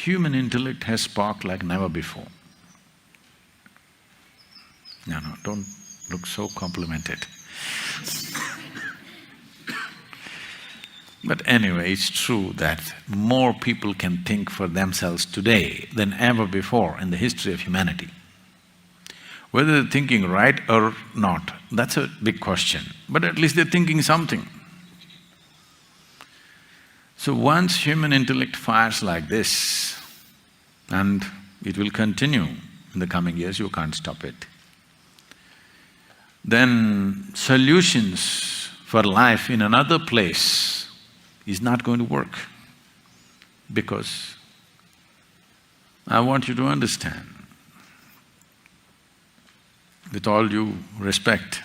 human intellect has sparked like never before. No, don't look so complimented. But anyway, it's true that more people can think for themselves today than ever before in the history of humanity. Whether they're thinking right or not, that's a big question, but at least they're thinking something. So once human intellect fires like this, and it will continue in the coming years, you can't stop it, then solutions for life in another place is not going to work. Because I want you to understand, with all due respect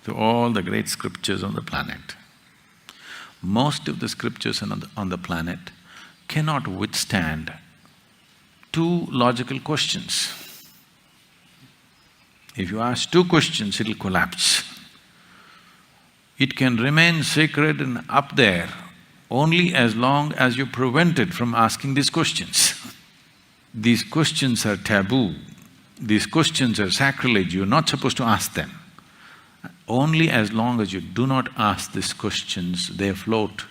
to all the great scriptures on the planet, most of the scriptures on the planet cannot withstand two logical questions. If you ask two questions, it'll collapse. It can remain sacred and up there only as long as you prevent it from asking these questions. These questions are taboo, these questions are sacrilege, you're not supposed to ask them. Only as long as you do not ask these questions, they float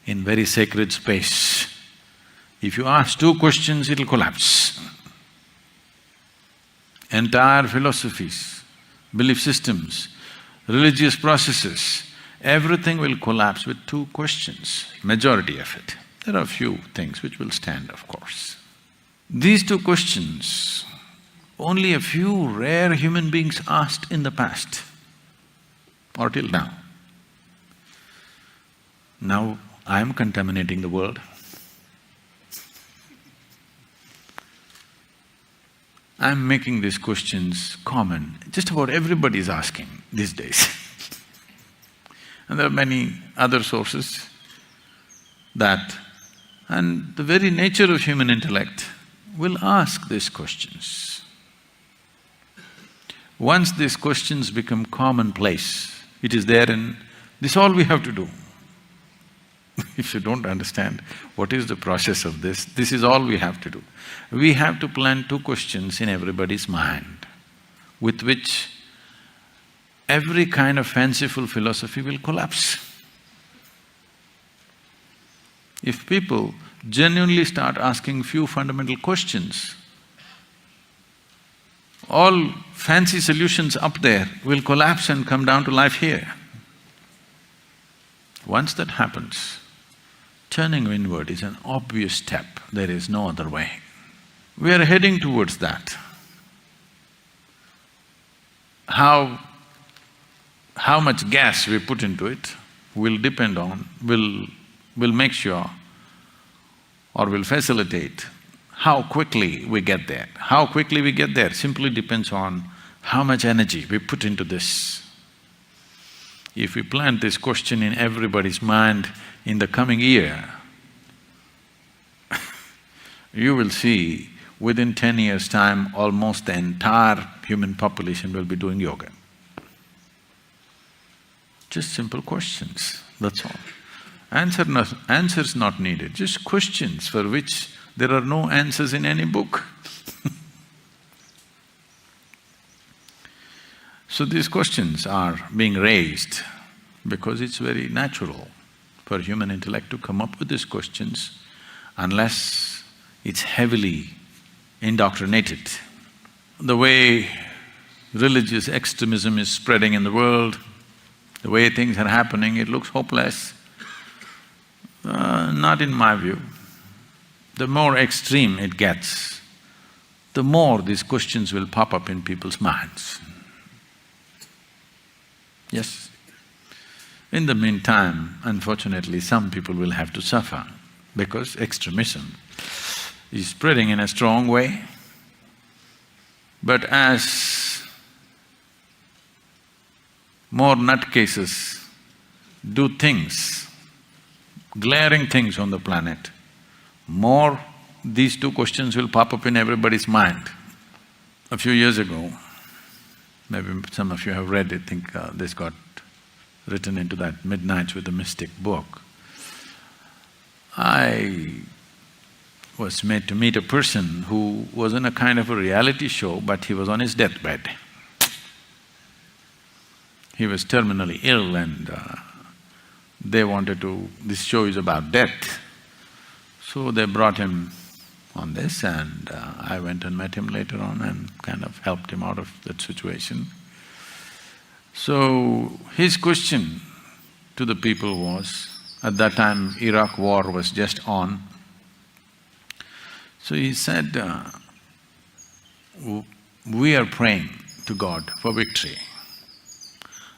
in very sacred space. If you ask two questions, it'll collapse. Entire philosophies, belief systems, religious processes, everything will collapse with two questions, majority of it. There are a few things which will stand, of course. These two questions, only a few rare human beings asked in the past or till now. Now I am contaminating the world. I'm making these questions common, just about everybody is asking these days. And there are many other sources that… and the very nature of human intellect will ask these questions. Once these questions become commonplace, it is there and this is all we have to do. If you don't understand what is the process of this is all we have to do. We have to plant two questions in everybody's mind, with which every kind of fanciful philosophy will collapse. If people genuinely start asking few fundamental questions, all fancy solutions up there will collapse and come down to life here. Once that happens, turning inward is an obvious step, there is no other way. We are heading towards that. How much gas we put into it will depend on… will make sure or will facilitate how quickly we get there. How quickly we get there simply depends on how much energy we put into this. If we plant this question in everybody's mind in the coming year, you will see within 10 years' time, almost the entire human population will be doing yoga. Just simple questions, that's all. Answers not needed, just questions for which there are no answers in any book. So these questions are being raised because it's very natural for human intellect to come up with these questions unless it's heavily indoctrinated. The way religious extremism is spreading in the world, the way things are happening, it looks hopeless. Not in my view. The more extreme it gets, the more these questions will pop up in people's minds. Yes. In the meantime, unfortunately, some people will have to suffer because extremism is spreading in a strong way. But as more nutcases do things, glaring things on the planet, more these two questions will pop up in everybody's mind. A few years ago, maybe some of you have read it, think this got written into that Midnights with the Mystic book. I was made to meet a person who was in a kind of a reality show, but he was on his deathbed. He was terminally ill and they wanted to… this show is about death. So they brought him on this and I went and met him later on and kind of helped him out of that situation. So his question to the people was, at that time Iraq war was just on. So he said, we are praying to God for victory.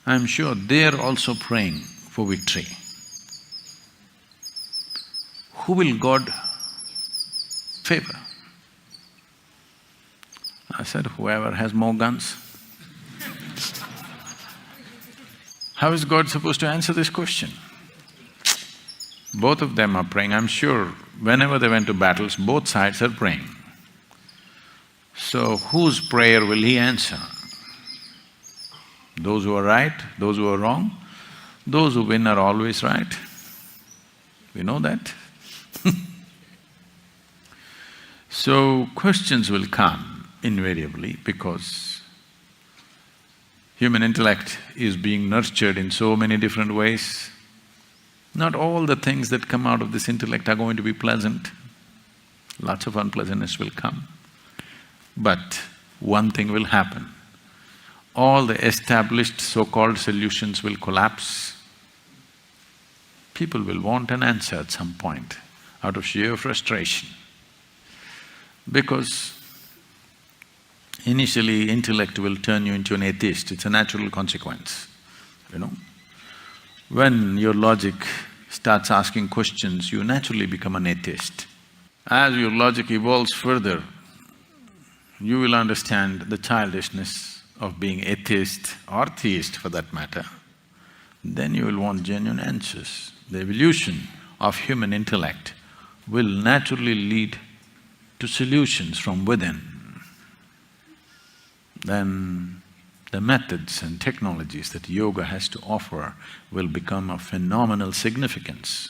I'm sure they're also praying for victory. Who will God favor? I said, whoever has more guns. How is God supposed to answer this question? Both of them are praying. I'm sure whenever they went to battles, both sides are praying. So whose prayer will he answer? Those who are right, those who are wrong? Those who win are always right. We know that. So questions will come invariably because human intellect is being nurtured in so many different ways. Not all the things that come out of this intellect are going to be pleasant. Lots of unpleasantness will come. But one thing will happen. All the established so-called solutions will collapse. People will want an answer at some point out of sheer frustration. Because initially intellect will turn you into an atheist, it's a natural consequence, you know. When your logic starts asking questions, you naturally become an atheist. As your logic evolves further, you will understand the childishness of being atheist or theist for that matter. Then you will want genuine answers. The evolution of human intellect will naturally lead to solutions from within. Then the methods and technologies that yoga has to offer will become of phenomenal significance.